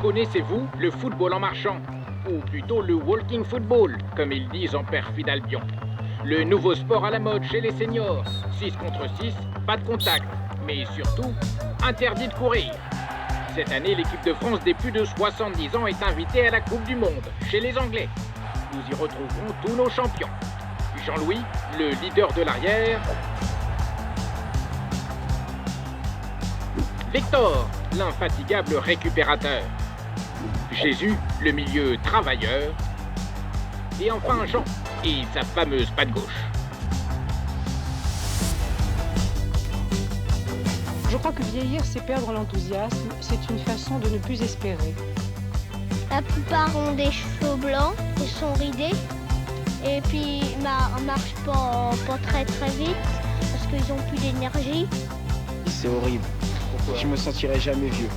Connaissez-vous le football en marchant? Ou plutôt le walking football, comme ils disent en perfide Albion. Le nouveau sport à la mode chez les seniors. 6 contre 6, pas de contact. Mais surtout, interdit de courir. Cette année, l'équipe de France des plus de 70 ans est invitée à la Coupe du Monde, chez les Anglais. Nous y retrouverons tous nos champions. Jean-Louis, le leader de l'arrière. Victor, l'infatigable récupérateur. Jésus, le milieu travailleur. Et enfin Jean, et sa fameuse patte gauche. Je crois que vieillir, c'est perdre l'enthousiasme. C'est une façon de ne plus espérer. La plupart ont des cheveux blancs, ils sont ridés. Et puis, on marche pas très vite parce qu'ils ont plus d'énergie. C'est horrible. Pourquoi? Je me sentirai jamais vieux.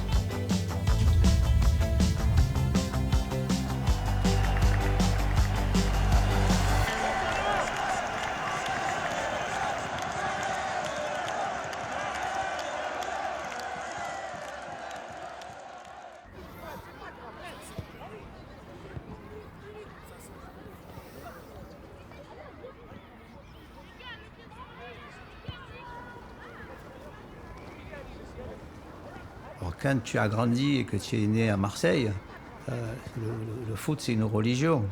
Alors, quand tu as grandi et que tu es né à Marseille, le foot, c'est une religion.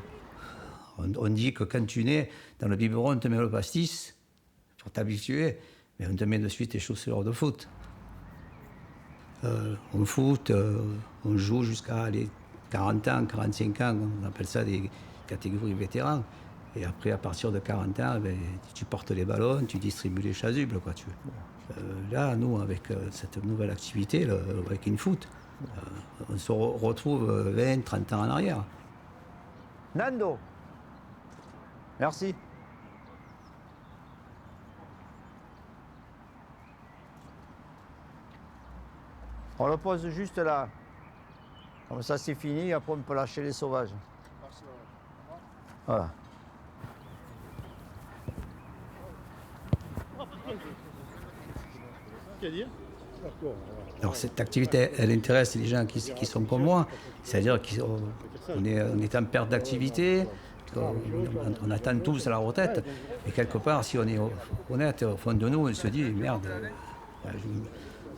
On dit que quand tu nais, dans le biberon, on te met le pastis pour t'habituer, mais on te met de suite les chaussures de foot. En foot, on joue jusqu'à les 40 ans, 45 ans, on appelle ça des catégories vétérans. Et après, à partir de 40 ans, tu portes les ballons, tu distribues les chasubles, quoi, tu veux. Là, nous, avec cette nouvelle activité, le walking foot, on se retrouve 20, 30 ans en arrière. Nando, merci. On le pose juste là. Comme ça, c'est fini, après on peut lâcher les sauvages. Voilà. Alors cette activité, elle intéresse les gens qui sont comme moi, c'est-à-dire qu'on est en perte d'activité, on attend tous à la retraite, et quelque part, si on est honnête, au fond de nous, on se dit, merde,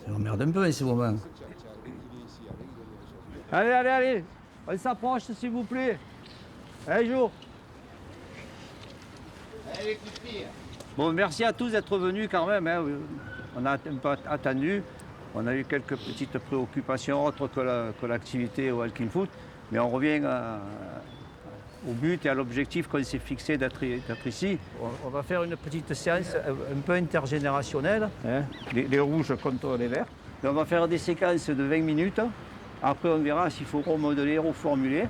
je m'emmerde un peu en ce moment. Allez, on s'approche s'il vous plaît. Allez, jour. Bon, merci à tous d'être venus quand même, hein. On a un peu attendu, on a eu quelques petites préoccupations autres que l'activité walking foot, mais on revient au but et à l'objectif qu'on s'est fixé d'être ici. On va faire une petite séance un peu intergénérationnelle, hein, les rouges contre les verts. Et on va faire des séquences de 20 minutes, après on verra s'il faut remodeler, reformuler.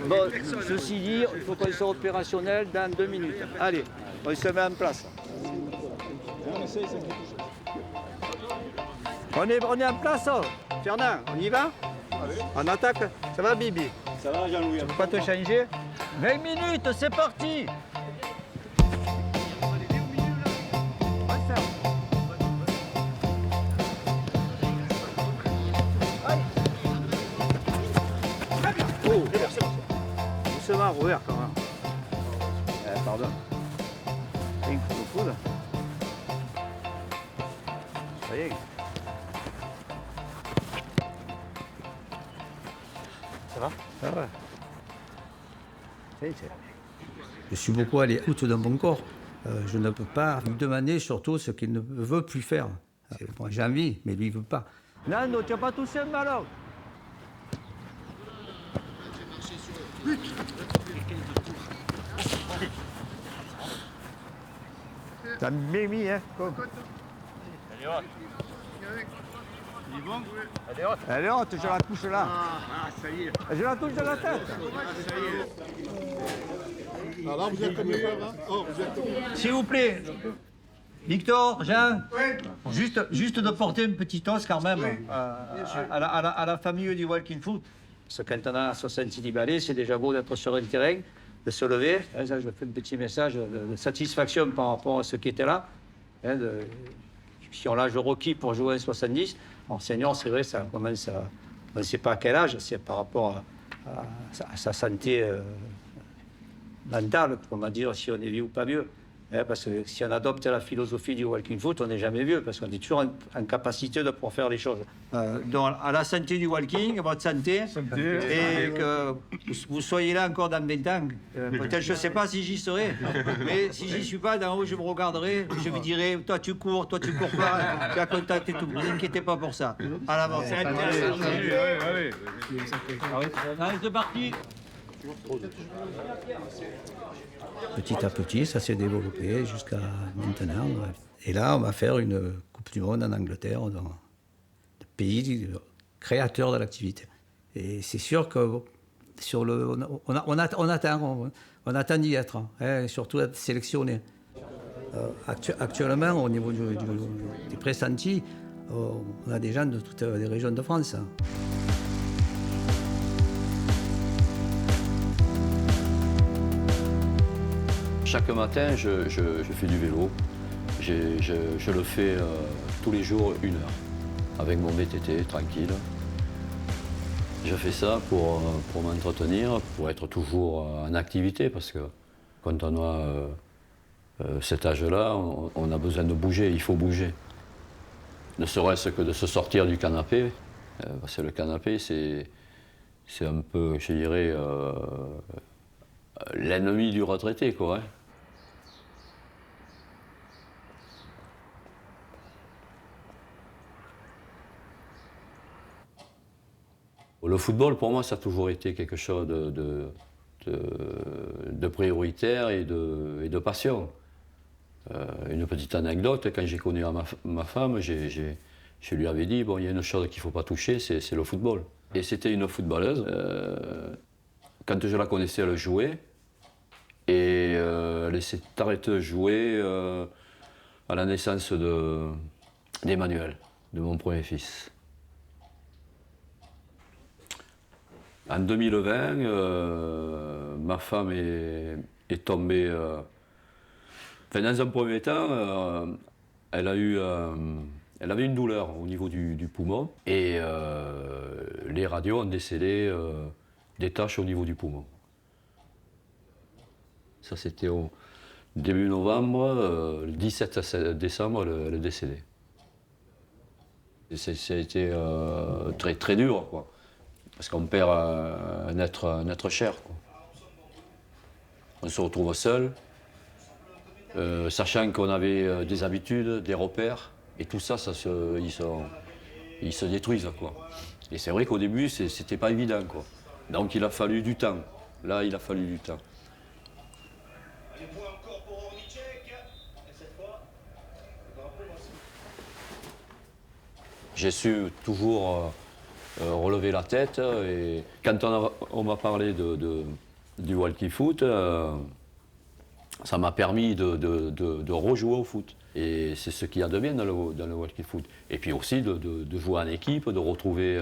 Bon, ceci dit, il faut qu'on soit opérationnel dans 2 minutes. Allez, on se met en place. On est en place, oh. Fernand, on y va? On attaque? Ça va, Bibi? Ça va, Jean-Louis? Tu peux pas te changer? 20 minutes, c'est parti! Oh! Doucement, Robert, quand même. Pardon. Un coup de coude. Ça y est. Ça va? Ça va. Je suis beaucoup à l'écoute de mon corps. Je ne peux pas lui demander surtout ce qu'il ne veut plus faire. Moi, j'ai envie, mais lui, il ne veut pas. Nando, tu n'as pas touché le ballon? T'as bien mis, hein? Comme. Allez, hop. Il est bon? Elle est haute, je la touche là. Ah, ça y est. Je la touche de la tête. Ça y est. Alors vous êtes combien là? Oh, vous êtes combien? S'il vous plaît. Victor, Jean, juste de porter une petite os quand même à la famille du walking foot. Parce que quand on a 70 balais, c'est déjà beau d'être sur un terrain, de se lever. Hein, ça, je fais un petit message de satisfaction par rapport à ceux qui étaient là. Hein, qui ont l'âge requis pour jouer à 70. En senior, c'est vrai, ça commence On ne sait pas à quel âge, c'est par rapport à sa santé mentale, on va dire si on est vieux ou pas vieux. Parce que si on adopte la philosophie du walking foot, on n'est jamais vieux, parce qu'on est toujours en capacité de pouvoir faire les choses. Donc, à la santé du walking, à votre santé, et que vous soyez là encore dans 20 ans. Peut-être, je ne sais pas si j'y serai, mais si j'y suis pas, d'en haut, je me regarderai, je me dirai, toi tu cours pas, tu as contacté tout. Ne vous inquiétez pas pour ça. À l'avance. C'est intéressant. C'est parti. Petit à petit, ça s'est développé jusqu'à maintenant. Et là, on va faire une Coupe du Monde en Angleterre, dans le pays créateur de l'activité. Et c'est sûr que sur on attend d'y être, hein, surtout d'être sélectionné. Actuellement, au niveau des pressentis, on a des gens de toutes les régions de France. Hein. Chaque matin, je fais du vélo. Je le fais tous les jours 1 heure, avec mon VTT, tranquille. Je fais ça pour m'entretenir, pour être toujours en activité, parce que quand on a cet âge-là, on a besoin de bouger, il faut bouger. Ne serait-ce que de se sortir du canapé, parce que le canapé, c'est un peu, je dirais, l'ennemi du retraité, quoi. Hein. Le football, pour moi, ça a toujours été quelque chose de prioritaire et de passion. Une petite anecdote, quand j'ai connu ma femme, je lui avais dit, bon, il y a une chose qu'il ne faut pas toucher, c'est le football. Et c'était une footballeuse. Quand je la connaissais, elle jouait. Et elle s'est arrêtée de jouer à la naissance d'Emmanuel, de mon premier fils. En 2020, ma femme est tombée. Dans un premier temps, elle avait une douleur au niveau du poumon et les radios ont décelé des taches au niveau du poumon. Ça, c'était au début novembre, le 17 décembre, elle est décédée. Ça a été très, très dur, quoi. Parce qu'on perd un être cher, quoi. On se retrouve seul, sachant qu'on avait des habitudes, des repères, et tout ça, ils se détruisent, quoi. Et c'est vrai qu'au début, c'était pas évident, quoi. Donc il a fallu du temps. Là, il a fallu du temps. J'ai su toujours relever la tête et quand on m'a parlé du walking foot, ça m'a permis de rejouer au foot. Et c'est ce qu'il y a de bien dans le walking foot. Et puis aussi de jouer en équipe, de retrouver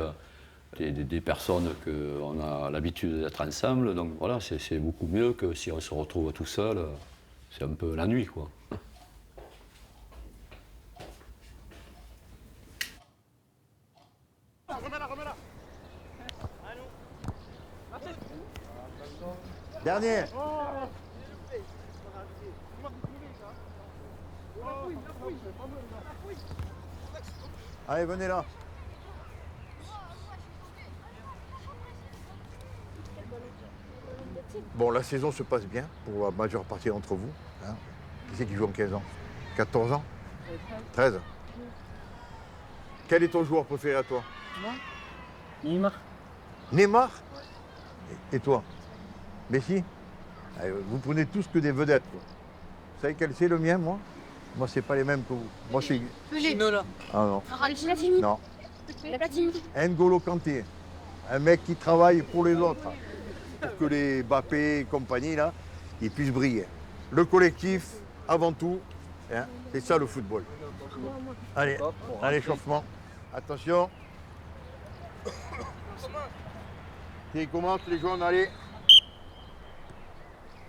des personnes qu'on a l'habitude d'être ensemble. Donc voilà, c'est beaucoup mieux que si on se retrouve tout seul. C'est un peu la nuit, quoi. Dernier. Allez, venez là. Bon, la saison se passe bien pour la majeure partie d'entre vous. Hein. Qui c'est qui joue en 15 ans? 14 ans? 13? Quel est ton joueur préféré à toi? Moi, Neymar. Neymar? Et toi? Messi? Allez, vous prenez tous que des vedettes, quoi. Vous savez quel c'est le mien, moi? Moi, c'est pas les mêmes que vous. Moi, c'est... Ginola. Ah non. Platini. Non. Platini. N'Golo Kanté. Un mec qui travaille pour les autres. Pour que les Mbappé et compagnie, là, ils puissent briller. Le collectif, avant tout, hein, c'est ça le football. Allez, à l'échauffement. Attention. Qui commence, les jaunes, allez.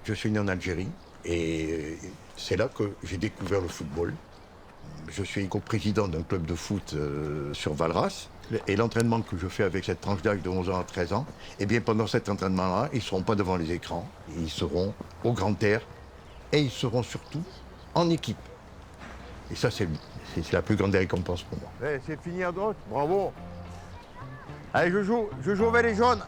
Je suis né en Algérie et c'est là que j'ai découvert le football. Je suis coprésident d'un club de foot sur Valras et l'entraînement que je fais avec cette tranche d'âge de 11 ans à 13 ans, eh bien pendant cet entraînement-là, ils ne seront pas devant les écrans, ils seront au grand air et ils seront surtout en équipe. Et ça, c'est la plus grande récompense pour moi. Hey, c'est fini à droite, bravo. Allez, je joue avec les jaunes.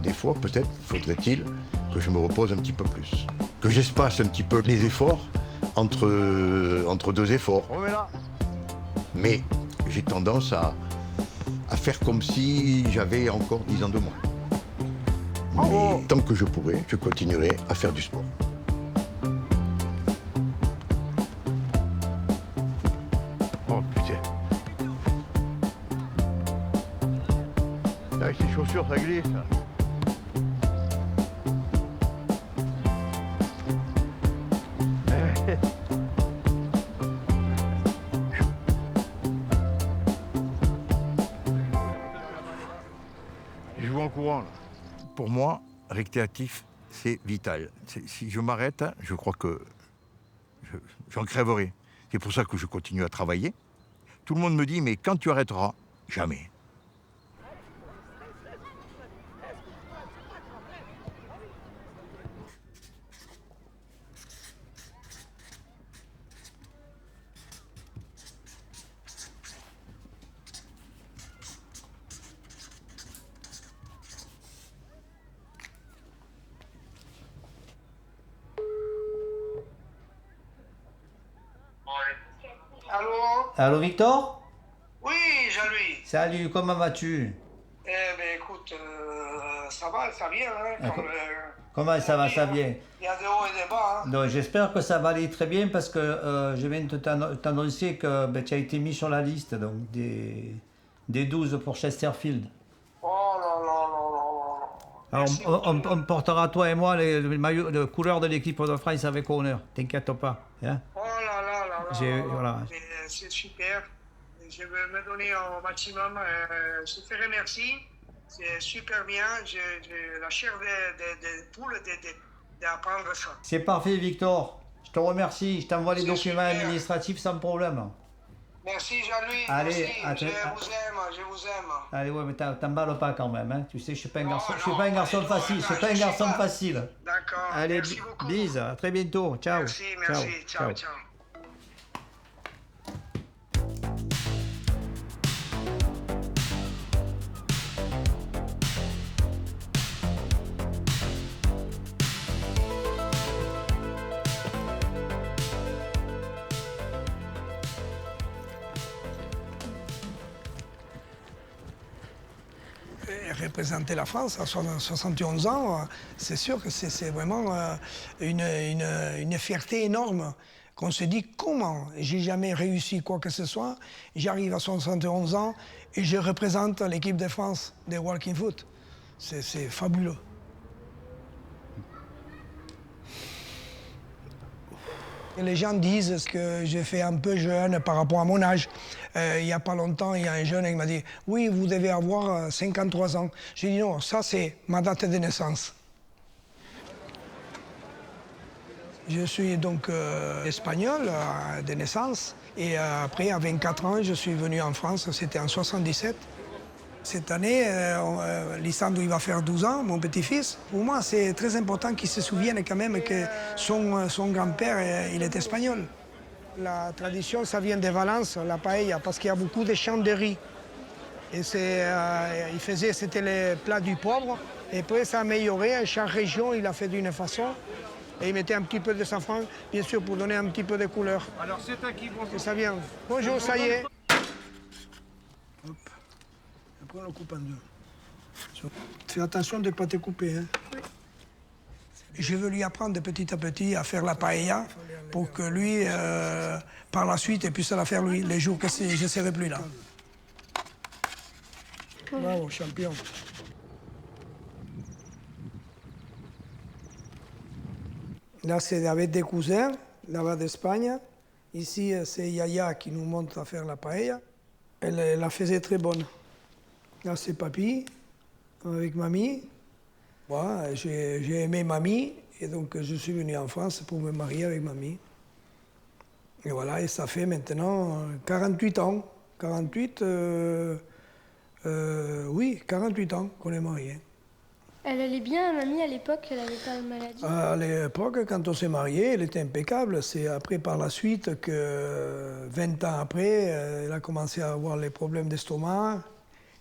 Des fois, peut-être, faudrait-il que je me repose un petit peu plus, que j'espace un petit peu les efforts entre deux efforts. Mais j'ai tendance à faire comme si j'avais encore 10 ans de moins. Mais tant que je pourrai, je continuerai à faire du sport. Oh putain. Avec ces chaussures, ça glisse. Je joue en courant, là. Pour moi, récréatif, c'est vital. Si je m'arrête, je crois que j'en crèverai. C'est pour ça que je continue à travailler. Tout le monde me dit, mais quand tu arrêteras? Jamais. Allô Victor? Oui, Jean-Louis. Salut, comment vas-tu? Eh bien écoute, ça va, ça vient. Hein, comment ça va, ça vient? Il y a des hauts et des bas. Hein. Donc j'espère que ça va aller très bien parce que je viens de t'annoncer que tu as été mis sur la liste donc, des 12 pour Chesterfield. Oh là là là là là. Alors on portera toi et moi le couleur de l'équipe de France avec honneur, t'inquiète pas. Hein? Oh là là là là. Voilà. C'est super. Je vais me donner au maximum. Je te remercie. C'est super bien. J'ai la chair de poule d'apprendre ça. C'est parfait, Victor. Je te remercie. Je t'envoie les documents super. administratifs sans problème. Merci, Jean-Louis. Allez, merci. Je vous aime. Allez, ouais, mais t'emballes pas quand même. Hein. Tu sais, je suis pas un garçon, je suis pas un garçon facile. Je suis pas un garçon facile. D'accord. Allez, merci beaucoup. bise. À très bientôt. Ciao. Merci. Ciao. Représenter la France à 71 ans, c'est sûr que c'est vraiment une fierté énorme. Qu'on se dit comment j'ai jamais réussi quoi que ce soit, j'arrive à 71 ans et je représente l'équipe de France des Walking Foot. C'est fabuleux. Et les gens disent que je fais un peu jeune par rapport à mon âge. Il n'y a pas longtemps, il y a un jeune qui m'a dit « Oui, vous devez avoir 53 ans ». J'ai dit « Non, ça c'est ma date de naissance ». Je suis donc espagnol de naissance et après, à 24 ans, je suis venu en France, c'était en 77. Cette année, Lissandro il va faire 12 ans, mon petit-fils. Pour moi, c'est très important qu'il se souvienne quand même que son grand-père, il est espagnol. La tradition, ça vient de Valence, la paella, parce qu'il y a beaucoup de champs de riz. Et c'était le plat du pauvre. Et après, ça a amélioré. Chaque région, il a fait d'une façon. Et il mettait un petit peu de safran, bien sûr, pour donner un petit peu de couleur. Alors, c'est à qui, bonjour. Et ça vient. Bonjour, ça y est. Hop. Après, on le coupe en deux. Fais attention de ne pas te couper. Hein. Oui. Je veux lui apprendre petit à petit à faire la paella pour que lui, par la suite, il puisse la faire lui, les jours que je ne serai plus là. Bravo, champion. Là, c'est avec des cousins, là-bas d'Espagne. Ici, c'est Yaya qui nous montre à faire la paella. Elle la faisait très bonne. Là, c'est papy, avec mamie. Moi, j'ai aimé mamie, et donc je suis venu en France pour me marier avec mamie. Et voilà, et ça fait maintenant 48 ans. 48 ans qu'on est mariés. Elle allait bien, mamie, à l'époque, elle n'avait pas de maladie? À l'époque, quand on s'est mariés, elle était impeccable. C'est après, par la suite, que 20 ans après, elle a commencé à avoir les problèmes d'estomac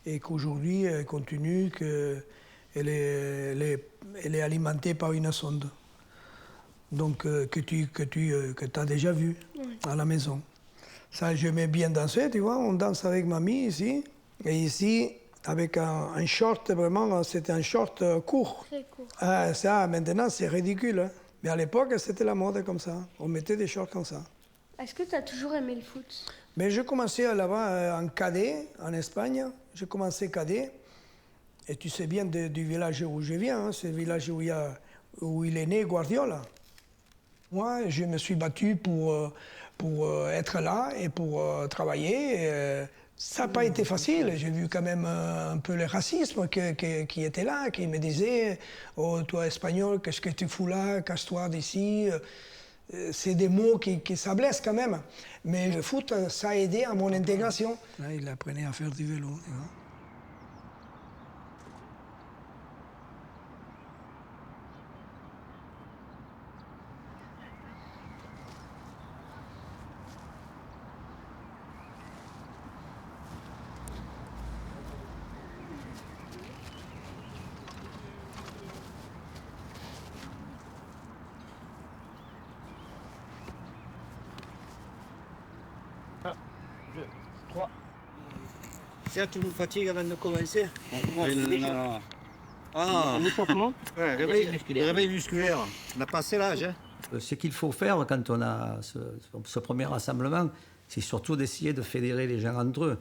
et qu'aujourd'hui, elle continue, qu'elle est alimentée par une sonde. Donc, que tu as déjà vu à la maison. Ça, j'aimais bien danser, tu vois. On danse avec mamie ici. Et ici, avec un short, vraiment, c'était un short court. Très court. Ça, maintenant, c'est ridicule. Hein. Mais à l'époque, c'était la mode comme ça. On mettait des shorts comme ça. Est-ce que tu as toujours aimé le foot? Mais je commençais là-bas en cadet, en Espagne. J'ai commencé cadet. Et tu sais bien du village où je viens. Hein. C'est le village où il est né, Guardiola. Moi, je me suis battu pour être là et pour travailler. Ça n'a pas été facile. J'ai vu quand même un peu le racisme qui était là, qui me disait « Oh, toi, Espagnol, qu'est-ce que tu fous là? Casse-toi d'ici ». C'est des mots qui ça blesse quand même. Mais le foot, ça a aidé à mon intégration. Là, il apprenait à faire du vélo. Tu vois. Tiens, tu nous fatigues avant de commencer? Non. Un échauffement? Ouais, réveil musculaire. On a passé l'âge. Hein. Ce qu'il faut faire quand on a ce premier rassemblement, c'est surtout d'essayer de fédérer les gens entre eux.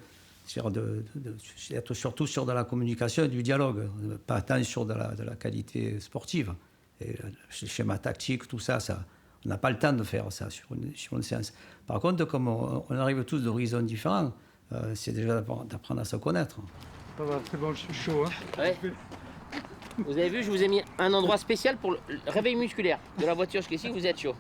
D'être surtout sur de la communication et du dialogue, pas tant sur de la qualité sportive. Et le schéma tactique, tout ça, on n'a pas le temps de faire ça sur une séance. Par contre, comme on arrive tous d'horizons différents, c'est déjà d'apprendre à se connaître. Ça va, c'est bon, je suis chaud. Hein. Ouais. Vous avez vu, je vous ai mis un endroit spécial pour le réveil musculaire de la voiture jusqu'ici, vous êtes chaud.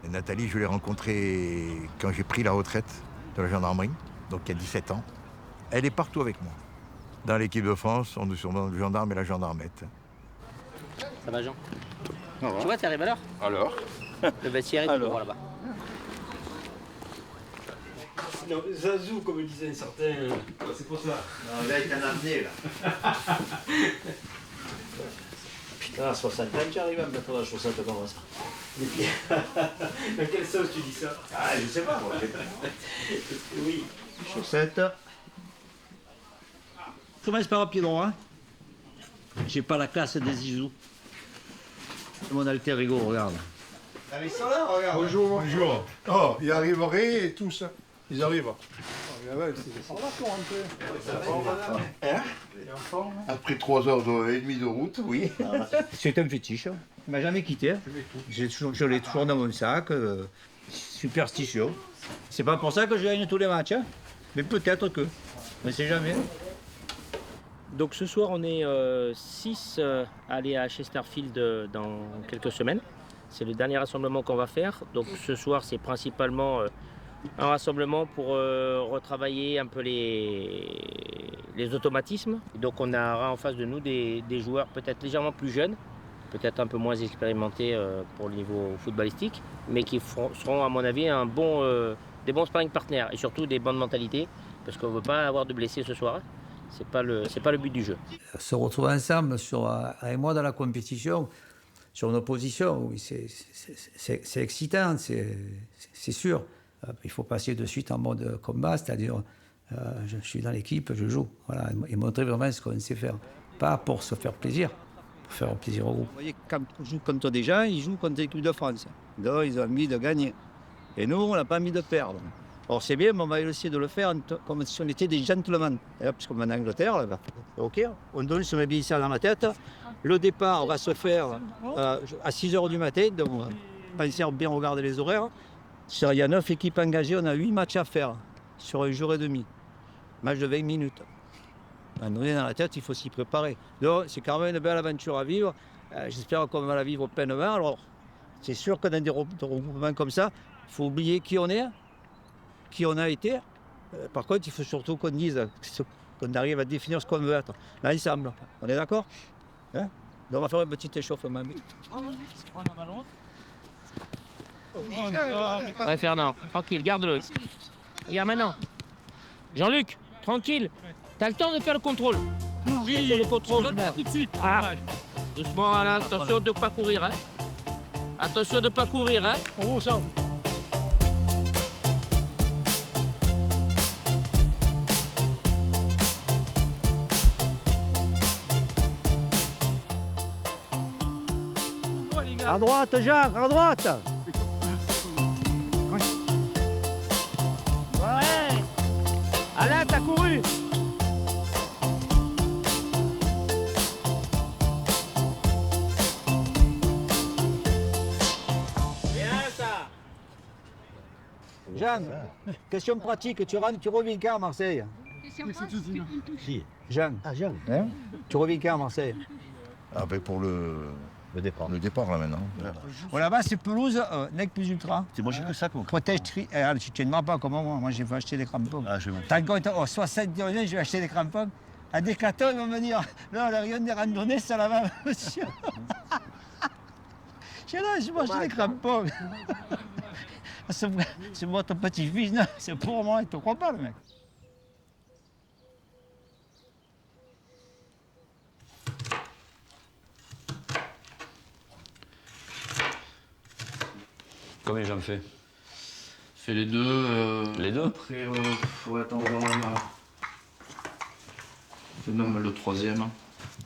Et Nathalie, je l'ai rencontrée quand j'ai pris la retraite de la gendarmerie, donc il y a 17 ans. Elle est partout avec moi. Dans l'équipe de France, on nous surnomme le gendarme et la gendarmette. Ça va, Jean? Tu vois, tu arrives à l'heure? Alors? Le vestiaire est toujours là-bas. Non, Zazou, comme disait certains. C'est pour ça. Non, là, il t'en a amené, là. Putain, à 60 ans, tu arrives à me mettre dans la chaussette comme ça. Dans quelle sauce tu dis ça? Ah, je sais pas, moi. Oui. Chaussette. Commence par un pied droit. J'ai pas la classe des Zizou. C'est mon alter ego, regarde. Ah, ils sont là, regarde. Bonjour. Bonjour. Oh, ils arriveraient et tout ça. Ils arrivent. Après 3h30 de route, oui. C'est un fétiche. Il m'a jamais quitté. Je l'ai toujours dans mon sac. Superstitieux. C'est pas pour ça que je gagne tous les matchs. Hein. Mais peut-être que. On ne sait jamais. Donc ce soir, on est 6 à aller à Chesterfield dans quelques semaines. C'est le dernier rassemblement qu'on va faire. Donc ce soir, c'est principalement un rassemblement pour retravailler un peu les automatismes. Donc on aura en face de nous des joueurs peut-être légèrement plus jeunes, peut-être un peu moins expérimentés pour le niveau footballistique, mais qui seront à mon avis des bons sparring partners et surtout des bonnes mentalités, parce qu'on ne veut pas avoir de blessés ce soir. C'est pas le but du jeu. Se retrouver ensemble sur un mois dans la compétition, sur nos positions, oui, c'est excitant, c'est sûr. Il faut passer de suite en mode combat, c'est-à-dire je suis dans l'équipe, je joue, voilà, et montrer vraiment ce qu'on sait faire. Pas pour se faire plaisir, pour faire plaisir au groupe. Vous voyez, quand on joue contre des gens, ils jouent contre l'équipe de France. Donc ils ont envie de gagner. Et nous, on n'a pas envie de perdre. Or c'est bien, mais on va essayer de le faire comme si on était des gentlemen. Parce qu'on va en Angleterre, là, ok, on se met bien ça dans la tête. Le départ va se faire à 6h du matin, donc pensez à bien regarder les horaires. Il y a 9 équipes engagées, on a 8 matchs à faire sur un jour et demi. Match de 20 minutes. À un moment donné, dans la tête, il faut s'y préparer. Donc, c'est quand même une belle aventure à vivre. J'espère qu'on va la vivre pleinement. Alors, c'est sûr que dans des regroupements comme ça, il faut oublier qui on est, qui on a été. Par contre, il faut surtout qu'on dise, qu'on arrive à définir ce qu'on veut être, l'ensemble. On est d'accord, hein? Donc, on va faire un petit échauffement. Ouais, Fernand, tranquille, garde-le. Regarde maintenant. Jean-Luc, tranquille. T'as le temps de faire le contrôle. Oui, le contrôle. Tout de suite. Ah. Doucement, Alain, attention de ne pas courir. Hein. Attention de ne pas courir. Hein. On sent. À droite, Jacques, à droite. Ouais. Alain, t'as couru. Jean, question pratique, tu reviens quand à Marseille? Jean. Ah, Jean. Hein? Tu reviens quand à Marseille? Ah ben pour le départ. Le départ là maintenant. Bon, là-bas, c'est pelouse, Nec plus ultra. C'est moi j'ai que ça quoi. Protège tri. Tu ne demandes pas comme moi. Moi, j'ai fait acheter des crampons. Ah, je vais. T'as compte, 70 euros, je vais acheter des crampons. À Decathlon, ils vont me dire, non, le rayon des randonnées, ça la va, monsieur. Je dis, non, je vais acheter des crampons. C'est moi ton petit-fils, non, c'est pour moi, il te croit pas, le mec. Combien j'en fais? Fais les deux. Les deux? Après, ouais, attends, on va voir. Fais même le troisième.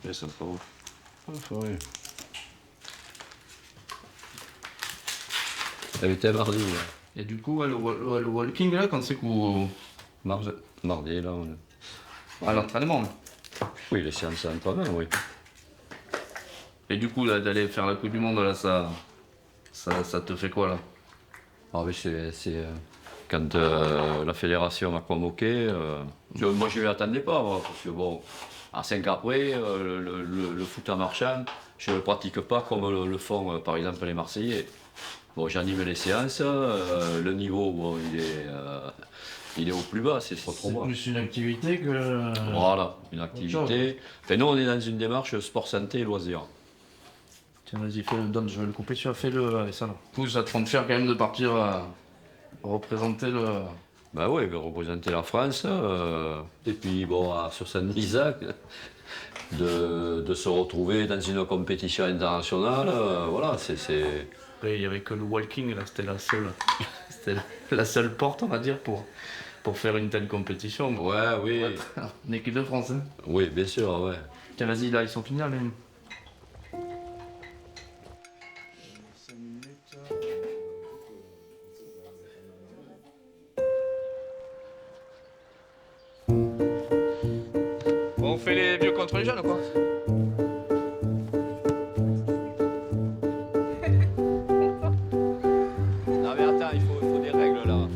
Et ça fera où? Oui. Elle était mardi. Là. Et du coup, le walking, là, quand c'est qu'au. Mardi, là. On... À l'entraînement. Oui, les séances d'entraînement, oui. Et du coup, là, d'aller faire la Coupe du Monde, là, ça te fait quoi, là? Ah oui, c'est quand la fédération m'a convoqué, moi je ne m'y attendais pas, moi, parce que bon, à 5 ans après, le foot en marchand, je ne le pratique pas comme le font par exemple les Marseillais. Bon, j'anime les séances, le niveau, bon, il est au plus bas, c'est trop bas. Plus une activité que... Voilà, une activité. Enfin, nous, on est dans une démarche sport santé et loisirs. Tiens, vas-y, donne, je vais le couper, fais-le avec ça là. Du coup, ça te prend de faire quand même de partir représenter le... Bah oui, représenter la France. Et puis, bon, sur Saint-Isaac, de se retrouver dans une compétition internationale, voilà, c'est... Après, il n'y avait que le walking, là, c'était la seule porte, on va dire, pour faire une telle compétition. Ouais, oui. Une équipe de France, hein. Oui, bien sûr, ouais. Tiens, vas-y, là, ils sont finis, là, les... On fait les vieux contre les jeunes ou quoi? Non mais attends, il faut des règles là.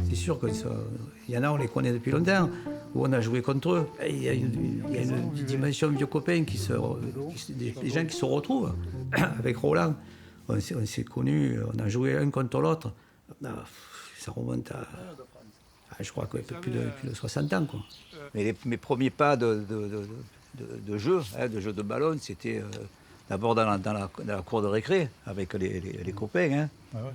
C'est sûr qu'il y en a, on les connaît depuis longtemps, où on a joué contre eux. Et il y a une dimension vieux copains, des gens qui se retrouvent. Avec Roland, on s'est connus, on a joué l'un contre l'autre. Ça remonte à je crois, plus de 60 ans. Quoi. Mais mes premiers pas de jeu, de ballon, c'était d'abord dans la cour de récré, avec les copains. Hein.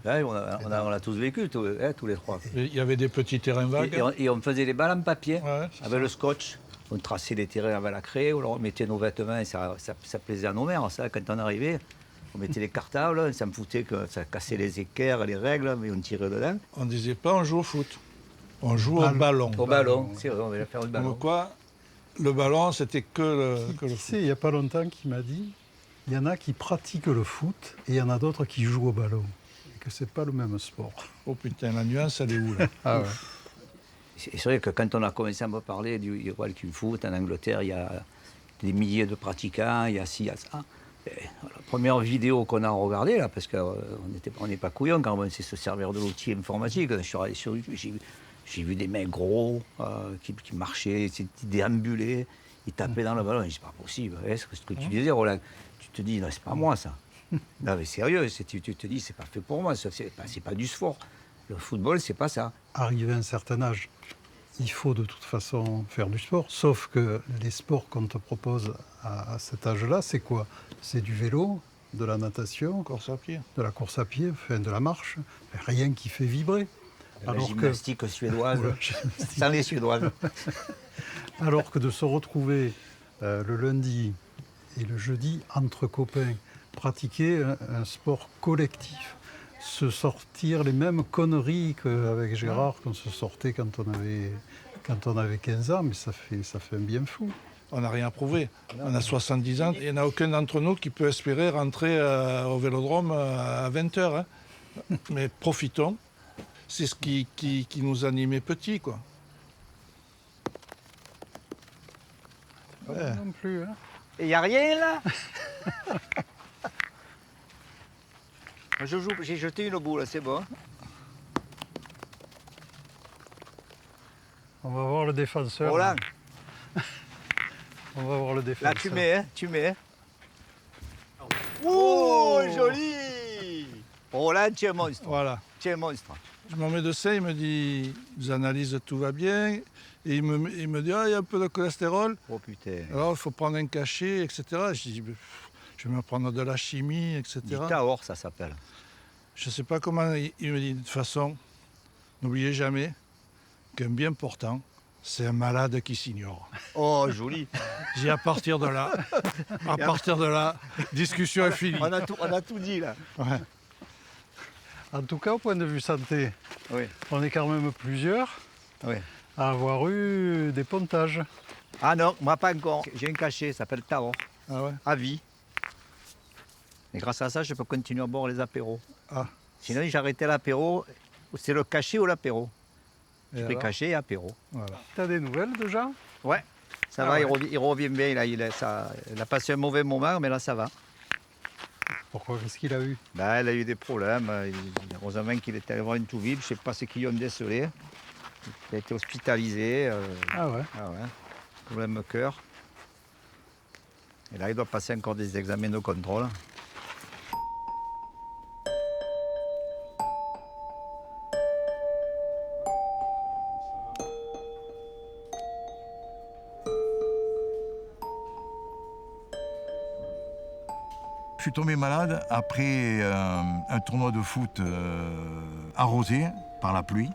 Ah ouais. Ouais, on a tous vécu, tous les trois. Il y avait des petits terrains vagues. Et on faisait les balles en papier, Ouais, avec le scotch. On traçait les terrains avec la craie, on mettait nos vêtements, et ça plaisait à nos mères, ça, quand on arrivait. On mettait les cartables, ça me foutait que ça cassait les équerres, les règles, mais on tirait dedans. On ne disait pas on joue au foot, on joue au ballon. Au ballon, c'est vrai, on allait faire le ballon. Comme quoi, le ballon, c'était que le Tu foot. sais, il n'y a pas longtemps qui m'a dit, il y en a qui pratiquent le foot et il y en a d'autres qui jouent au ballon. Et que c'est pas le même sport. Oh putain, la nuance, elle est où là? Ah ouais. C'est vrai que quand on a commencé à me parler du walking foot en Angleterre, il y a des milliers de pratiquants, il y a ci, il y a ça. Et la première vidéo qu'on a regardée, là, parce qu'on n'est pas couillons quand on sait se servir de l'outil informatique, je suis allé sur YouTube, j'ai vu des mecs gros qui marchaient, qui déambulaient, ils tapaient dans le ballon. Je dis, c'est pas possible. C'est ce que tu disais, Roland. Tu te dis, non, c'est pas moi ça. Non, mais sérieux, tu te dis, c'est pas fait pour moi, c'est pas du sport. Le football, c'est pas ça. Arrivé à un certain âge, il faut de toute façon faire du sport. Sauf que les sports qu'on te propose à cet âge-là, c'est quoi? C'est du vélo, de la natation, Course à pied. de la course à pied, enfin, de la marche. Rien qui fait vibrer. La gymnastique suédoise, sans les Suédoises. Alors que de se retrouver le lundi et le jeudi entre copains, pratiquer un sport collectif, se sortir les mêmes conneries qu'avec Gérard qu'on se sortait quand on avait 15 ans, mais ça fait un bien fou. On n'a rien prouvé. On a 70 ans. Il n'y en a aucun d'entre nous qui peut espérer rentrer au Vélodrome à 20h. Hein. Mais profitons. C'est ce qui nous animait petits, quoi. Ouais. Non plus, hein. Et il n'y a rien là. J'ai jeté une boule, c'est bon. On va voir le défenseur. Roland. On va voir le défenseur. Là, tu mets. Oh, joli. Roland, tu es un monstre. Voilà. Tu es un monstre. Mon médecin, il me dit, les analyses, tout va bien. Et il me dit, il y a un peu de cholestérol. Oh putain. Alors, il faut prendre un cachet, etc. Je dis, je vais me prendre de la chimie, etc. Du Taor, ça s'appelle. Je ne sais pas comment il me dit. De toute façon, n'oubliez jamais qu'un bien portant, c'est un malade qui s'ignore. Oh, joli. J'ai à partir de là, discussion est finie. On a tout dit là. Ouais. En tout cas, au point de vue santé, oui. On est quand même plusieurs à avoir eu des pontages. Ah non, moi pas encore. J'ai un cachet, ça s'appelle Taor. Ah ouais. À vie. Et grâce à ça, je peux continuer à boire les apéros. Ah. Sinon, j'ai arrêté l'apéro. C'est le cachet ou l'apéro. Je fais cachet et apéro. Voilà. Tu as des nouvelles déjà? Ouais. Ça va, il revient bien. Là, il a passé un mauvais moment, mais là, ça va. Pourquoi? Qu'est-ce qu'il a eu? Ben, il a eu des problèmes. Heureusement qu'il était allé voir une toubib. Je ne sais pas ce qu'ils ont décelé. Il a été hospitalisé. Ah ouais? Problème au cœur. Et là, il doit passer encore des examens de contrôle. Je suis tombé malade après un tournoi de foot arrosé par la pluie,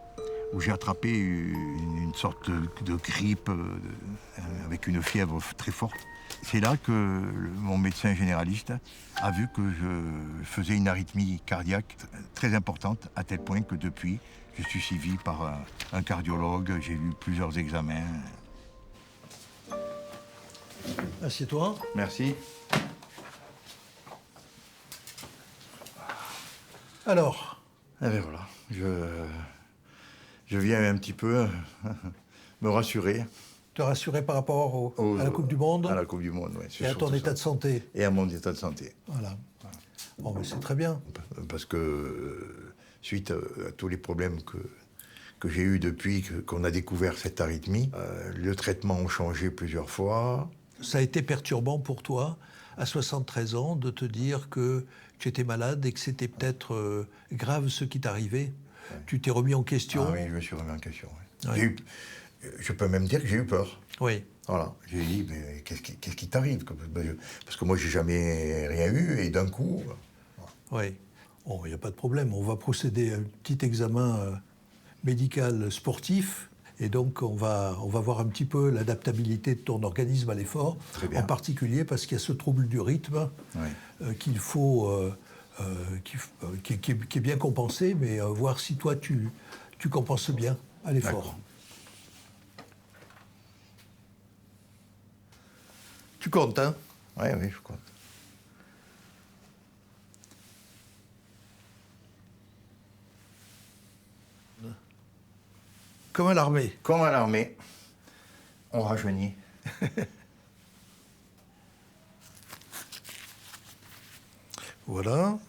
où j'ai attrapé une sorte de grippe avec une fièvre très forte. C'est là que mon médecin généraliste a vu que je faisais une arythmie cardiaque très importante, à tel point que depuis, je suis suivi par un cardiologue, j'ai eu plusieurs examens. Assieds-toi. Merci. Alors? Eh bien voilà, je viens un petit peu me rassurer. Te rassurer par rapport à la Coupe du Monde? À la Coupe du Monde, oui. Et à ton état de santé? Et à mon état de santé. Voilà. Bon, mais c'est très bien. Parce que suite à tous les problèmes que j'ai eus depuis qu'on a découvert cette arythmie, le traitement a changé plusieurs fois. Ça a été perturbant pour toi, à 73 ans, de te dire que tu étais malade et que c'était peut-être grave ce qui t'arrivait. Ouais. Tu t'es remis en question? Ah oui, je me suis remis en question. Oui. Ouais. Je peux même dire que j'ai eu peur. Oui. Voilà. J'ai dit, mais qu'est-ce qui t'arrive? Parce que moi, j'ai jamais rien eu, et d'un coup... Oui. Bon, il n'y a pas de problème. On va procéder à un petit examen médical sportif. Et donc, on va voir un petit peu l'adaptabilité de ton organisme à l'effort. En particulier parce qu'il y a ce trouble du rythme qu'il faut... qui est bien compensé, mais voir si toi, tu compenses bien à l'effort. Tu comptes, hein? Oui, je compte. Comme à l'armée. Comme à l'armée. On rajeunit. Voilà.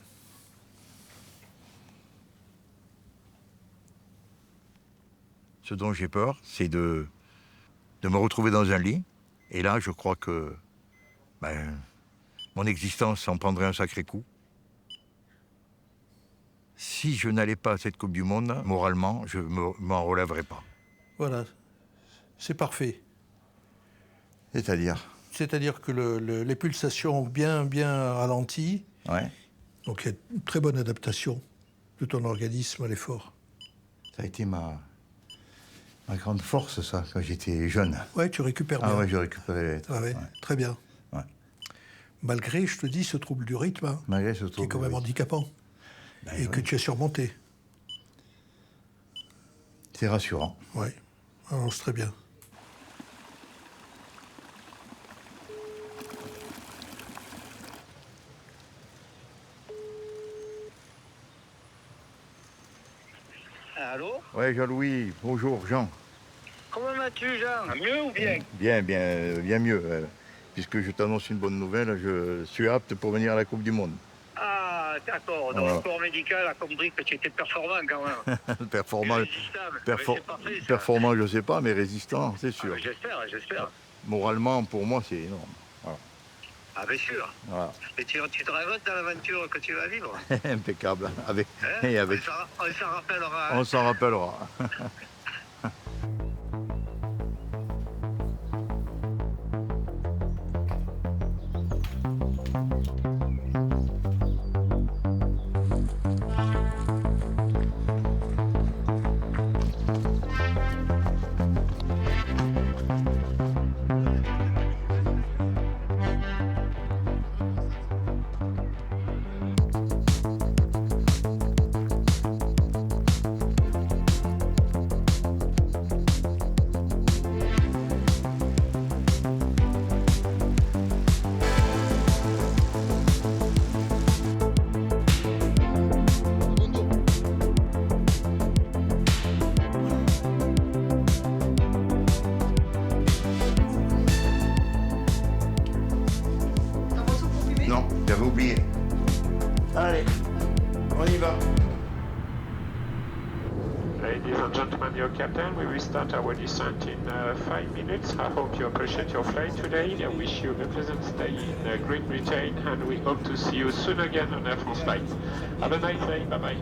Ce dont j'ai peur, c'est de me retrouver dans un lit. Et là, je crois que mon existence en prendrait un sacré coup. Si je n'allais pas à cette Coupe du Monde, moralement, je ne m'en relèverais pas. Voilà, c'est parfait. C'est-à-dire? C'est-à-dire que les pulsations ont bien ralenti. Ouais. Donc il y a une très bonne adaptation de ton organisme à l'effort. Ça a été ma grande force, ça, quand j'étais jeune. Ouais, tu récupères bien. Ah ouais, je récupérais. Très bien. Ouais. Malgré, je te dis, ce trouble du rythme, hein, malgré ce trouble qui est quand même handicapant. Et que tu as surmonté. C'est rassurant. Oui, c'est très bien. Allô? Ouais, Jean-Louis, bonjour, Jean. Comment vas-tu, Jean? Mieux ou bien? Bien mieux. Puisque je t'annonce une bonne nouvelle, je suis apte pour venir à la Coupe du Monde. Ah, d'accord. Donc, le corps médical a compris que tu étais performant quand même. Performant, je ne sais pas, mais résistant, c'est sûr. J'espère. Moralement, pour moi, c'est énorme. Voilà. Ah, bien sûr. Voilà. Et tu te révoltes dans l'aventure que tu vas vivre? Impeccable. On s'en rappellera. On s'en rappellera. Non, j'avais oublié. Allez, on y va. Ladies and gentlemen, your captain, we will start our descent in 5 minutes. I hope you appreciate your flight today. I wish you a pleasant stay in Great Britain, and we hope to see you soon again on Air France flight. Have a nice day. Bye-bye.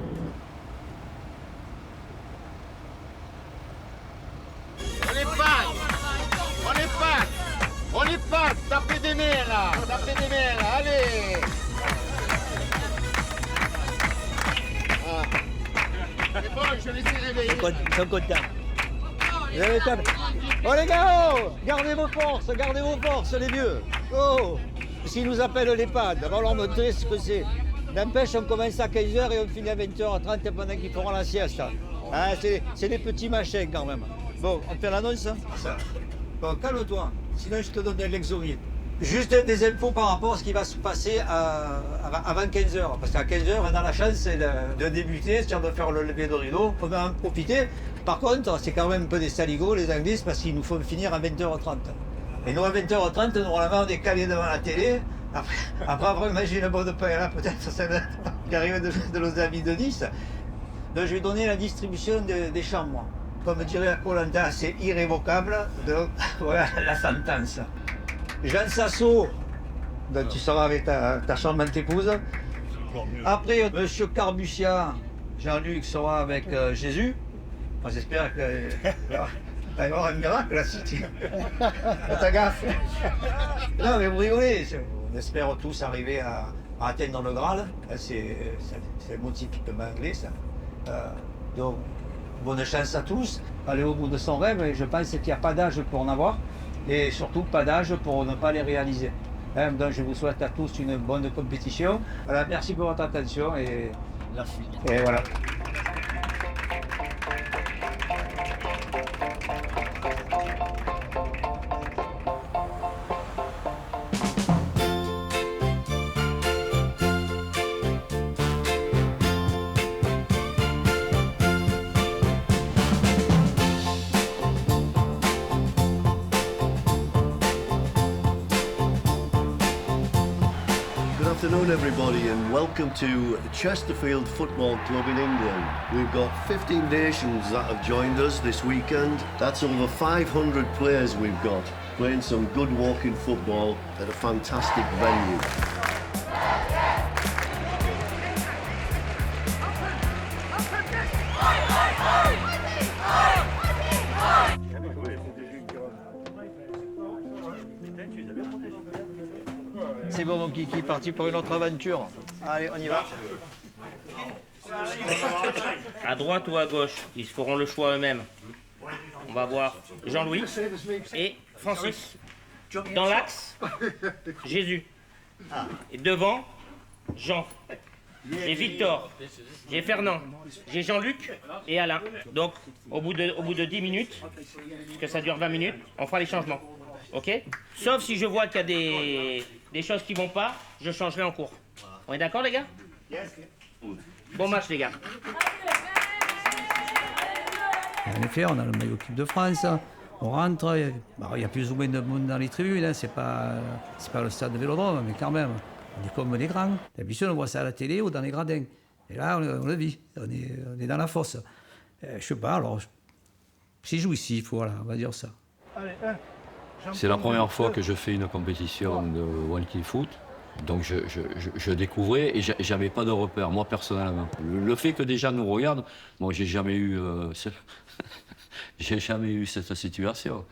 On est pas, tapez des mains là, allez. C'est bon, je les ai réveillés. Ils sont contents. Oh les gars, gardez vos forces, les vieux. Oh, s'ils nous appellent les pads, on va leur montrer ce que c'est. N'empêche, on commence à 15h et on finit à 20h30 pendant qu'ils feront la sieste. Ah, c'est des petits machins quand même. Bon, on fait l'annonce. Bon, calme-toi, sinon je te donne de l'exoride. Juste des infos par rapport à ce qui va se passer avant 15h. Parce qu'à 15h, on a la chance de débuter, c'est-à-dire de faire le lever de rideau. On va en profiter. Par contre, c'est quand même un peu des saligots, les Anglais, parce qu'ils nous font finir à 20h30. Et nous, à 20h30, normalement, on est calés devant la télé. Après avoir mangé une bonne paella, peut-être, ça va être qui arrive de nos amis de Nice. Donc, je vais donner la distribution des chambres. Comme dirait Koh-Lanta, c'est irrévocable. Donc, voilà la sentence. Jean Sasso, donc tu seras avec ta charmante épouse. Après, Monsieur Carbuccia, Jean-Luc sera avec Jésus. J'espère que va y avoir un miracle là, si tu... Ta gaffe. Non, mais vous rigolez. On espère tous arriver à atteindre le Graal. C'est le mot typiquement anglais, ça. Donc, bonne chance à tous. Aller au bout de son rêve, et je pense qu'il n'y a pas d'âge pour en avoir, et surtout pas d'âge pour ne pas les réaliser. Donc, je vous souhaite à tous une bonne compétition. Voilà, merci pour votre attention, et voilà. Good afternoon everybody and welcome to Chesterfield Football Club in England. We've got 15 nations that have joined us this weekend. That's over 500 players we've got playing some good walking football at a fantastic venue. C'est bon mon kiki, parti pour une autre aventure. Allez, on y va. À droite ou à gauche, ils feront le choix eux-mêmes. On va voir Jean-Louis et Francis. Dans l'axe, Jésus. Et devant, Jean. J'ai Victor, j'ai Fernand, j'ai Jean-Luc et Alain. Donc, au bout de 10 minutes, parce que ça dure 20 minutes, on fera les changements. Ok? Sauf si je vois qu'il y a des choses qui vont pas, je changerai en cours. On est d'accord, les gars? Bon match, les gars. En effet, on a le maillot équipe de France. On rentre, il y a plus ou moins de monde dans les tribunes, hein. C'est pas le stade de Vélodrome, mais quand même, on est comme des grands. D'habitude, on voit ça à la télé ou dans les gradins. Et là, on le vit, on est dans la fosse. Je sais pas, alors, c'est jouissif, voilà, on va dire ça. Allez, C'est la première fois que je fais une compétition de walking foot. Donc je découvrais et j'avais pas de repère, moi personnellement. Le fait que des gens nous regardent, moi j'ai jamais eu cette situation.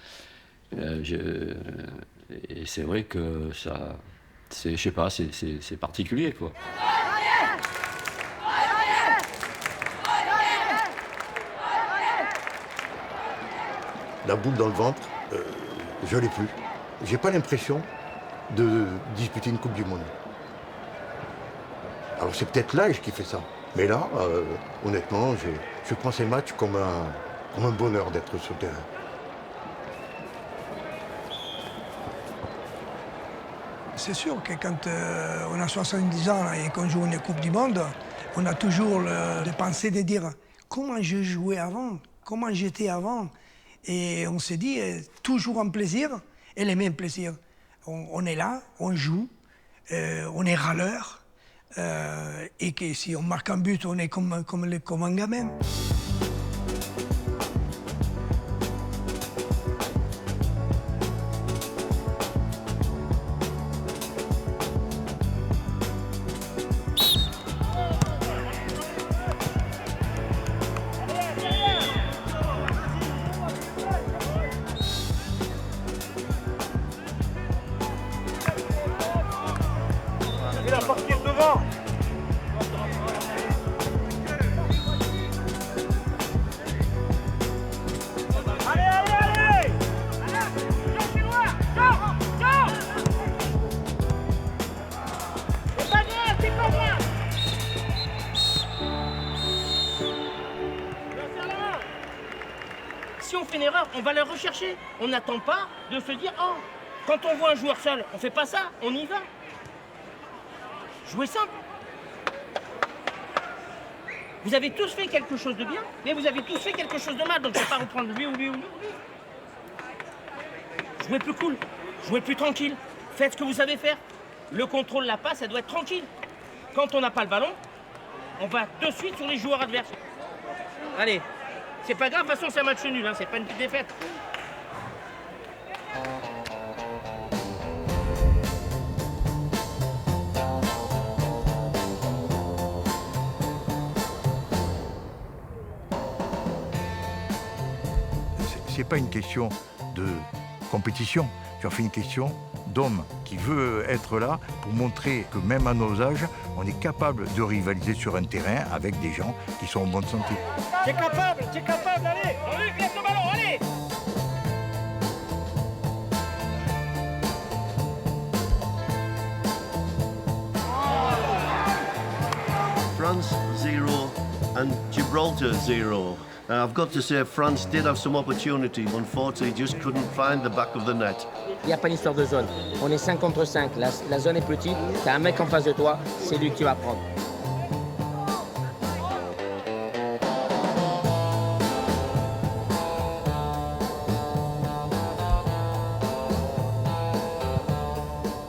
Et c'est vrai que ça, je sais pas, c'est particulier quoi. La boule dans le ventre, je l'ai plus. J'ai pas l'impression de disputer une Coupe du Monde. Alors c'est peut-être l'âge qui fait ça. Mais là, honnêtement, je prends ces matchs comme un bonheur d'être sur le terrain. C'est sûr que quand on a 70 ans et qu'on joue une Coupe du Monde, on a toujours les pensées de dire comment je jouais avant, comment j'étais avant. Et on s'est dit toujours un plaisir et les mêmes plaisirs. On est là, on joue, on est râleur, et que si on marque un but, on est comme un gamin. Il va partir devant. Allez, allez, allez. C'est loin. C'est pas bien, c'est pas bien. Si on fait une erreur, on va la rechercher. On n'attend pas de se dire, oh, quand on voit un joueur seul, on fait pas ça, on y va. Jouez simple. Vous avez tous fait quelque chose de bien, mais vous avez tous fait quelque chose de mal, donc je ne vais pas reprendre lui ou lui ou lui. Jouez plus cool, jouez plus tranquille, faites ce que vous savez faire. Le contrôle, la passe, ça doit être tranquille. Quand on n'a pas le ballon, on va de suite sur les joueurs adverses. Allez, c'est pas grave, de toute façon c'est un match nul, hein, c'est pas une petite défaite. c'est pas une question de compétition, tu en fais une question d'homme qui veut être là pour montrer que même à nos âges, on est capable de rivaliser sur un terrain avec des gens qui sont en bonne santé. T'es capable, allez! Jean-Luc, lève le ballon, allez! France 0 and Gibraltar 0. I've got to say, France did have some opportunity. Unfortunately, just couldn't find the back of the net. Il n'y a pas d'histoire de zone. On est 5 contre 5. La zone est petite. Tu as un mec en face de toi, c'est lui que tu vas prendre.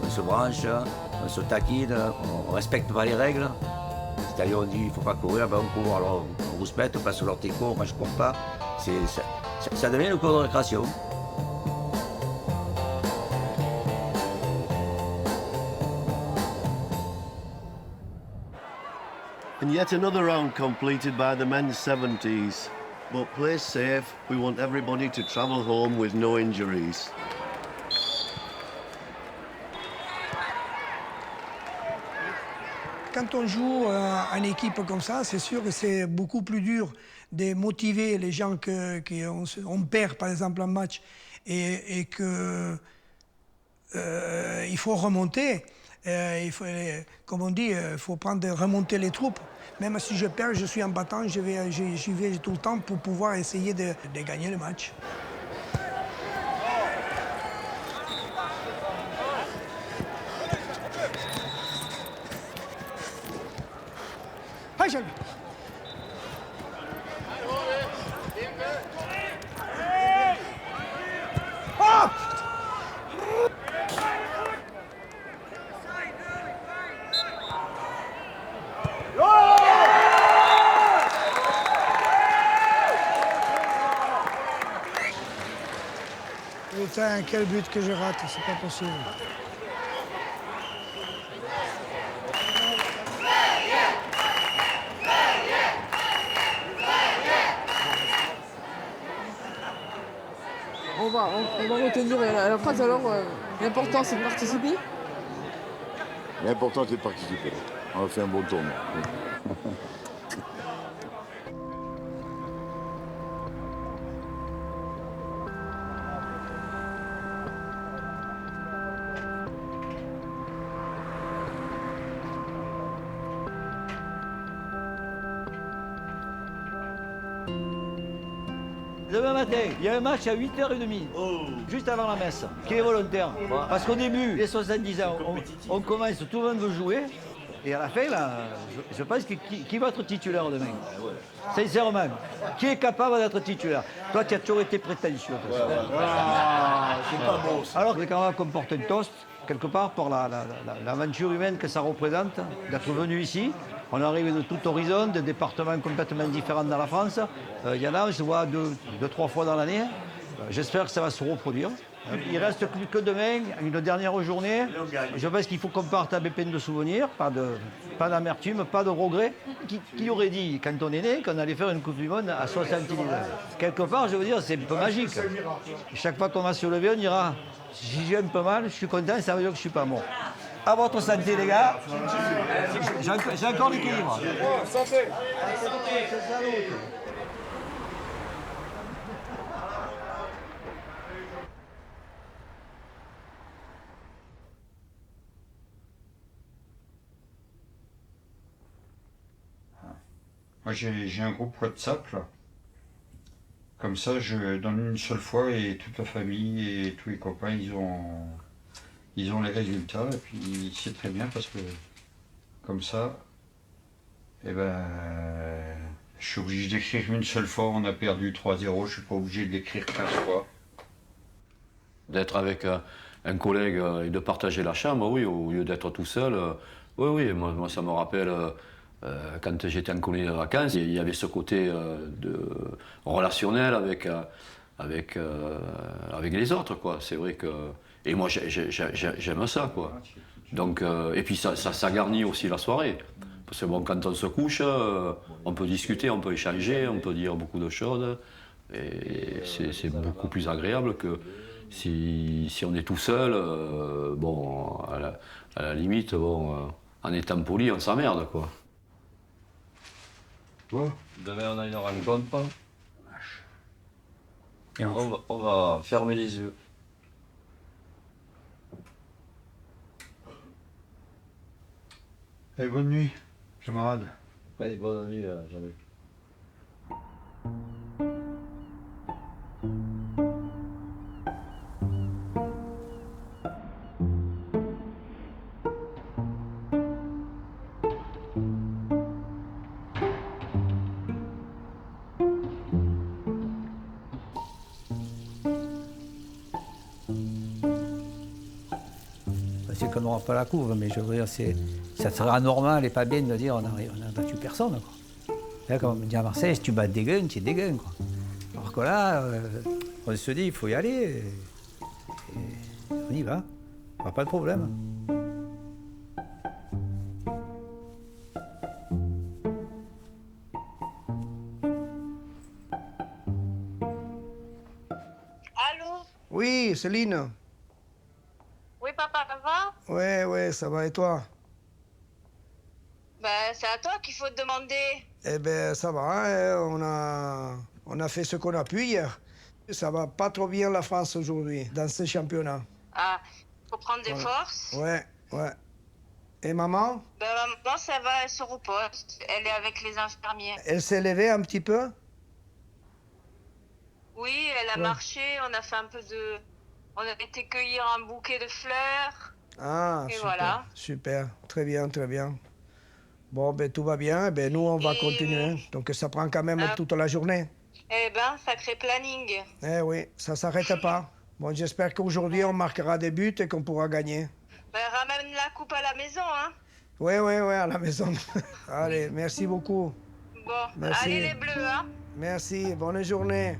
On se branche, on se taquine, on ne respecte pas les règles. C'est-à-dire on dit il ne faut pas courir, ben on court. Alors on rouspète, on passe sur leur téco, moi je ne cours pas. Ça devient le cours de récréation. And yet another round completed by the men's 70s. But play safe, we want everybody to travel home with no injuries. Quand on joue en équipe comme ça, c'est sûr que c'est beaucoup plus dur de motiver les gens qu'on perd par exemple un match et que il faut remonter. Comme on dit, il faut remonter les troupes. Même si je perds, je suis en battant, j'y vais tout le temps pour pouvoir essayer de gagner le match. Allez, Putain, quel but que je rate, c'est pas possible. On va retenir la phrase alors, l'important c'est de participer. L'important c'est de participer. On a fait un bon tournoi. Demain matin, il y a un match à 8h30, juste avant la messe, qui est volontaire. Parce qu'au début, les 70 ans, on commence, tout le monde veut jouer. Et à la fin, là, je pense que qui va être titulaire demain? Sincèrement, qui est capable d'être titulaire? Toi, tu as toujours été prétentieux. C'est pas beau ça. Alors, quand même, qu'on porte un toast, quelque part, pour l'aventure humaine que ça représente, d'être venu ici. On arrive de tout horizon, de départements complètement différents dans la France. Il y en a, on se voit deux, trois fois dans l'année. J'espère que ça va se reproduire. Il ne reste plus que demain, une dernière journée. Je pense qu'il faut qu'on parte à Bépin de souvenirs, pas d'amertume, pas de regret. Qui aurait dit, quand on est né, qu'on allait faire une Coupe du Monde à 70 ans? Quelque part, je veux dire, c'est un peu magique. Chaque fois qu'on va se lever, on dira, si j'ai un peu mal, je suis content, ça veut dire que je ne suis pas mort. À votre santé, les gars. J'ai encore l'équilibre. Santé. Moi, j'ai un groupe WhatsApp, là. Comme ça, je donne une seule fois et toute la famille et tous les copains, ils ont les résultats. Et puis, c'est très bien parce que, comme ça, eh ben, je suis obligé d'écrire une seule fois. On a perdu 3-0, je ne suis pas obligé de l'écrire 15 fois. D'être avec un collègue et de partager la chambre, oui, au lieu d'être tout seul. Oui, moi, ça me rappelle... quand j'étais en colonie de vacances, il y avait ce côté relationnel avec les autres, quoi. C'est vrai que... Et moi, j'aime ça, quoi. Donc, et puis ça garnit aussi la soirée. Parce que bon, quand on se couche, on peut discuter, on peut échanger, on peut dire beaucoup de choses. Et c'est beaucoup plus agréable que si on est tout seul, bon, à la limite, bon, en étant poli, on s'emmerde, quoi. Bon. Demain, on a une rencontre. Et on va fermer les yeux. Et bonne nuit, camarade. Ouais, bonne nuit, Jean-Luc. C'est qu'on n'aura pas la couve, mais je veux dire, ça serait anormal et pas bien de dire on a battu personne. Quoi. Là, comme on dit à Marseille, si tu bats des gueules, tu es des gueules. Quoi. Alors que là, on se dit il faut y aller. Et on y va, pas de problème. Allô? Oui, Céline. Oui, papa, ça va? Ouais, ça va et toi? Ben, c'est à toi qu'il faut te demander. Eh ben, ça va, hein, on a fait ce qu'on a pu hier. Ça va pas trop bien la France aujourd'hui, dans ce championnat. Ah, faut prendre des forces. Ouais. Et maman? Ben, maman, ça va, elle se repose. Elle est avec les infirmiers. Elle s'est levée un petit peu? Oui, elle a marché, on a fait un peu de... On a été cueillir un bouquet de fleurs. Ah, et super, voilà. super, très bien. Bon, ben tout va bien, ben nous on va continuer. Donc ça prend quand même toute la journée. Eh ben, sacré planning. Eh oui, ça s'arrête pas. Bon, j'espère qu'aujourd'hui on marquera des buts et qu'on pourra gagner. Ben, ramène la coupe à la maison, hein. Ouais, à la maison. Allez, merci beaucoup. Bon, merci. allez les bleus, hein. Merci, bonne journée.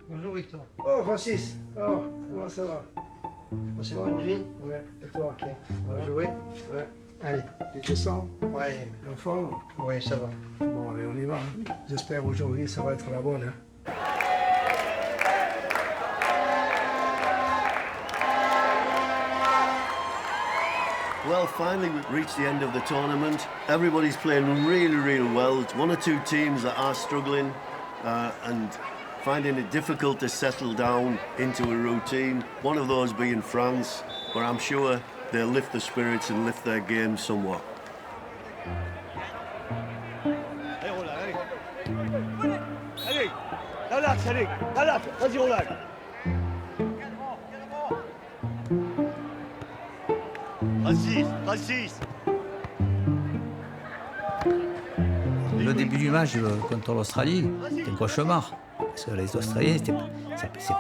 Bonjour Victor. Oh, Francis. Oh, comment ça va? C'est bonne nuit. Ouais, et toi? Ok. On va jouer? Ouais. Allez. Tu te sens? Ouais. En forme? Oui, ça va. Bon, allez, on y va. Hein. J'espère aujourd'hui ça va être la bonne. Hein. Well, finally we've reached the end of the tournament. Everybody's playing really, really well. It's one or two teams that are struggling and finding it difficult to settle down into a routine. One of those being France, but I'm sure they'll lift the spirits and lift their game somewhat. Allez, la latte, vas-y Roland. Francis. Le début du match contre l'Australie, c'était un cauchemar. Parce que les Australiens,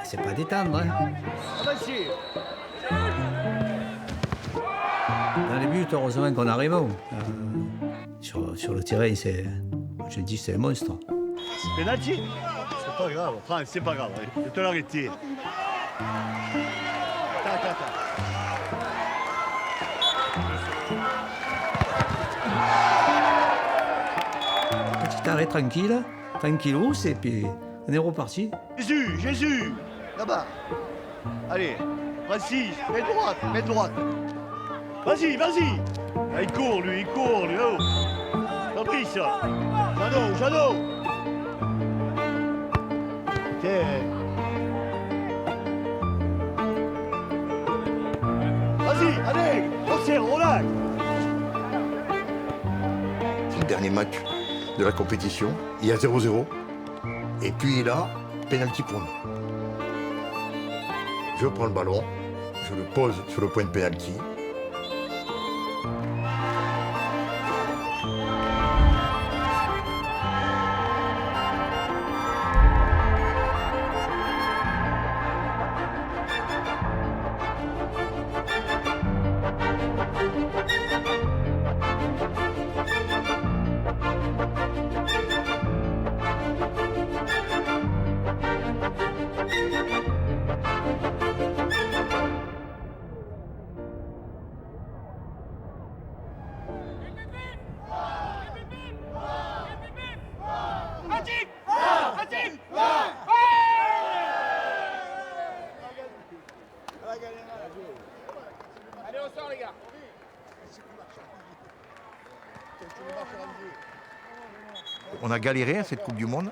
c'est pas détendre. Hein. Dans les buts, heureusement qu'on arrive. Sur le terrain, je dis c'est un monstre. Penalty? C'est pas grave, France, c'est pas grave. Je te l'arrêter. Petit arrêt tranquillou, et puis on est reparti. Jésus, là-bas. Allez, Francis, mets droite. Vas-y. Ah, il court, lui, oh. Fabrice, Jeannot. Vas-y, allez, Roland. C'est le dernier match de la compétition. Il y a 0-0. Et puis là, pénalty pour nous. Je prends le ballon, je le pose sur le point de pénalty. On a galéré à cette Coupe du Monde,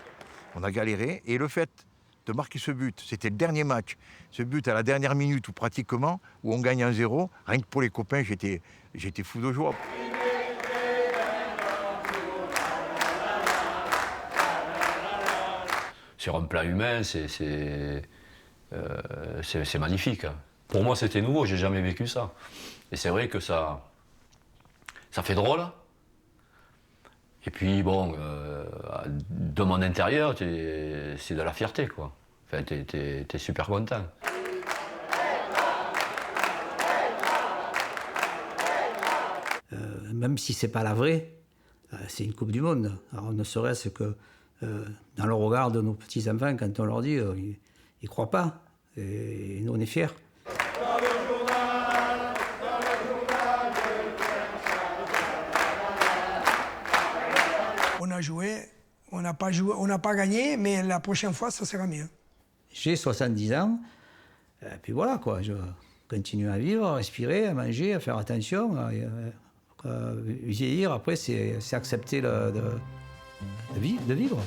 on a galéré, et le fait de marquer ce but, c'était le dernier match, ce but à la dernière minute où pratiquement, où on gagne 1-0, rien que pour les copains, j'étais fou de joie. Sur un plan humain, c'est magnifique. Pour moi, c'était nouveau, j'ai jamais vécu ça. Et c'est vrai que ça fait drôle. Et puis bon, de mon intérieur, c'est de la fierté, quoi. Enfin, t'es super content. Même si c'est pas la vraie, c'est une Coupe du Monde. Alors ne serait-ce que dans le regard de nos petits-enfants, quand on leur dit, ils ne croient pas. Et nous, on est fiers. On a joué, on n'a pas gagné, mais la prochaine fois, ça sera mieux. J'ai 70 ans, et puis voilà, quoi. Je continue à vivre, à respirer, à manger, à faire attention. Vieillir, après, c'est accepter de vivre.